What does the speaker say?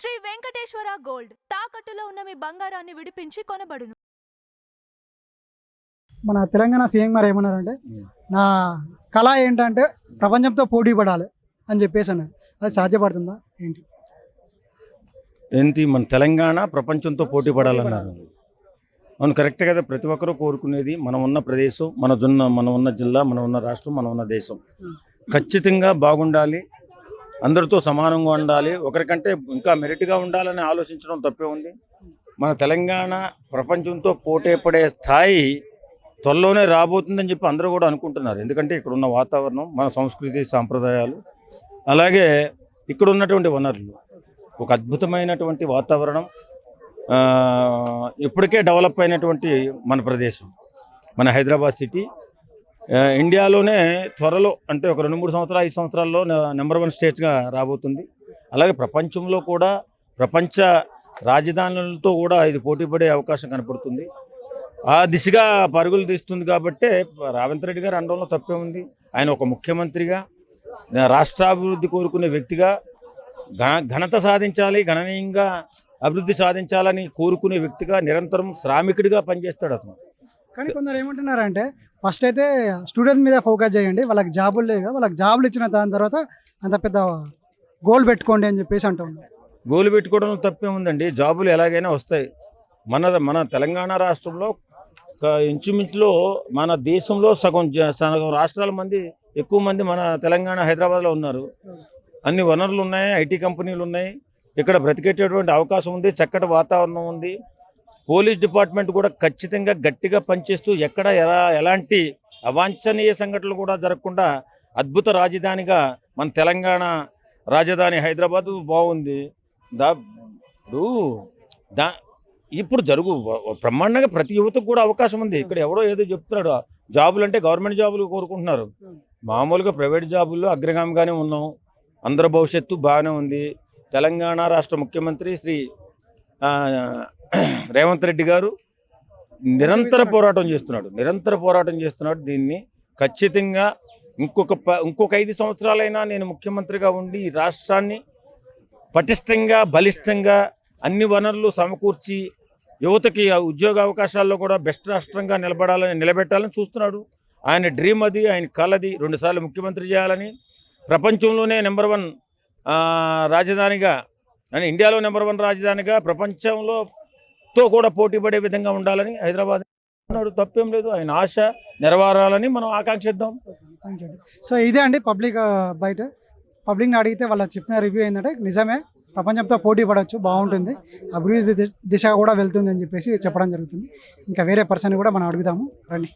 Shri Venkateswara gold తాకట్టులో ఉన్న మీ బంగారాన్ని విడిపించి కొనబడును. మన తెలంగాణ సీఎం గారు ఏమన్నారంటే నా కళ ఏంటంటే ప్రపంచంతో పోటీ పడాలి అని చెప్పేసి అన్నారు. అది సాధ్యపడుతుందా ఏంటి మన తెలంగాణ ప్రపంచంతో పోటీ పడాలన్నారు. అవును, కరెక్ట్ కదా. ప్రతి ఒక్కరూ కోరుకునేది మనం ఉన్న ప్రదేశం, మనం ఉన్న జిల్లా, మనం ఉన్న రాష్ట్రం, మనం ఉన్న దేశం ఖచ్చితంగా బాగుండాలి, అందరితో సమానంగా ఉండాలి, ఒకరికంటే ఇంకా మెరిట్గా ఉండాలని ఆలోచించడం తప్పే ఉంది. మన తెలంగాణ ప్రపంచంతో పోటీ పడే స్థాయి త్వరలోనే రాబోతుందని చెప్పి అందరూ కూడా అనుకుంటున్నారు. ఎందుకంటే ఇక్కడ ఉన్న వాతావరణం, మన సంస్కృతి సాంప్రదాయాలు, అలాగే ఇక్కడ ఉన్నటువంటి వనరులు, ఒక అద్భుతమైనటువంటి వాతావరణం, ఇప్పటికే డెవలప్ అయినటువంటి మన ప్రదేశం, మన హైదరాబాద్ సిటీ ఇండియాలోనే త్వరలో అంటే ఒక 2-3 సంవత్సరాలు 5 సంవత్సరాల్లో నెంబర్ 1 స్టేట్గా రాబోతుంది. అలాగే ప్రపంచంలో కూడా ప్రపంచ రాజధానులతో కూడా ఇది పోటీ పడే అవకాశం కనపడుతుంది. ఆ దిశగా పరుగులు తీస్తుంది. కాబట్టి రేవంత్ రెడ్డి గారు అనడంలో తప్పే ఉంది. ఆయన ఒక ముఖ్యమంత్రిగా, రాష్ట్రాభివృద్ధి కోరుకునే వ్యక్తిగా, ఘనత సాధించాలి, గణనీయంగా అభివృద్ధి సాధించాలని కోరుకునే వ్యక్తిగా, నిరంతరం శ్రామికుడిగా పనిచేస్తాడు అతను. కానీ కొందరు ఏమంటున్నారంటే ఫస్ట్ అయితే స్టూడెంట్స్ మీద ఫోకస్ చేయండి, వాళ్ళకి జాబులు లేవు, వాళ్ళకి జాబులు ఇచ్చిన దాని తర్వాత అంత పెద్ద గోల్ పెట్టుకోండి అని చెప్పేసి అంటున్నారు. గోల్ పెట్టుకోవడం తప్పే ఉందండి. జాబులు ఎలాగైనా వస్తాయి. మన తెలంగాణ రాష్ట్రంలో ఇంచుమించులో మన దేశంలో సగం రాష్ట్రాల మంది, ఎక్కువ మంది మన తెలంగాణ హైదరాబాద్లో ఉన్నారు. అన్ని వనరులు ఉన్నాయి, ఐటీ కంపెనీలు ఉన్నాయి, ఇక్కడ బ్రతికేటటువంటి అవకాశం ఉంది, చక్కటి వాతావరణం ఉంది. పోలీస్ డిపార్ట్మెంట్ కూడా ఖచ్చితంగా గట్టిగా పనిచేస్తూ ఎక్కడ ఎలాంటి అవాంఛనీయ సంఘటనలు కూడా జరగకుండా అద్భుత రాజధానిగా మన తెలంగాణ రాజధాని హైదరాబాద్ బాగుంది. ఇప్పుడు బ్రహ్మాండంగా ప్రతి యువతకు కూడా అవకాశం ఉంది. ఇక్కడ ఎవడో ఏదో చెప్తున్నాడు, జాబులు అంటే గవర్నమెంట్ జాబులు కోరుకుంటున్నారు. మామూలుగా ప్రైవేట్ జాబుల్లో అగ్రగామిగానే ఉన్నాం. అందరి భవిష్యత్తు బాగానే ఉంది. తెలంగాణ రాష్ట్ర ముఖ్యమంత్రి శ్రీ రేవంత్ రెడ్డి గారు నిరంతర పోరాటం చేస్తున్నాడు. దీన్ని ఖచ్చితంగా ఇంకొక 5 సంవత్సరాలైనా నేను ముఖ్యమంత్రిగా ఉండి ఈ రాష్ట్రాన్ని పటిష్టంగా, బలిష్టంగా అన్ని వనరులు సమకూర్చి యువతకి ఉద్యోగ అవకాశాల్లో కూడా బెస్ట్ రాష్ట్రంగా నిలబెట్టాలని చూస్తున్నాడు. ఆయన డ్రీమ్ అది, ఆయన కలది 2 సార్లు ముఖ్యమంత్రి చేయాలని, ప్రపంచంలోనే నెంబర్ 1 రాజధానిగా, అని ఇండియాలో నెంబర్ 1 రాజధానిగా ప్రపంచంలో కూడా పోటీ పడే విధంగా ఉండాలని హైదరాబాద్ ఉన్నాడు. తప్పేం లేదు. ఆయన ఆశ నెరవేరాలని మనం ఆకాంక్షిద్దాం. సో ఇదే అండి పబ్లిక్ని అడిగితే వాళ్ళు చెప్పిన రివ్యూ ఏంటంటే నిజమే, ప్రపంచంతో పోటీ పడవచ్చు, బాగుంటుంది, అభివృద్ధి దిశ కూడా వెళ్తుంది అని చెప్పేసి చెప్పడం జరుగుతుంది. ఇంకా వేరే పర్సన్ కూడా మనం అడుగుదాము రండి.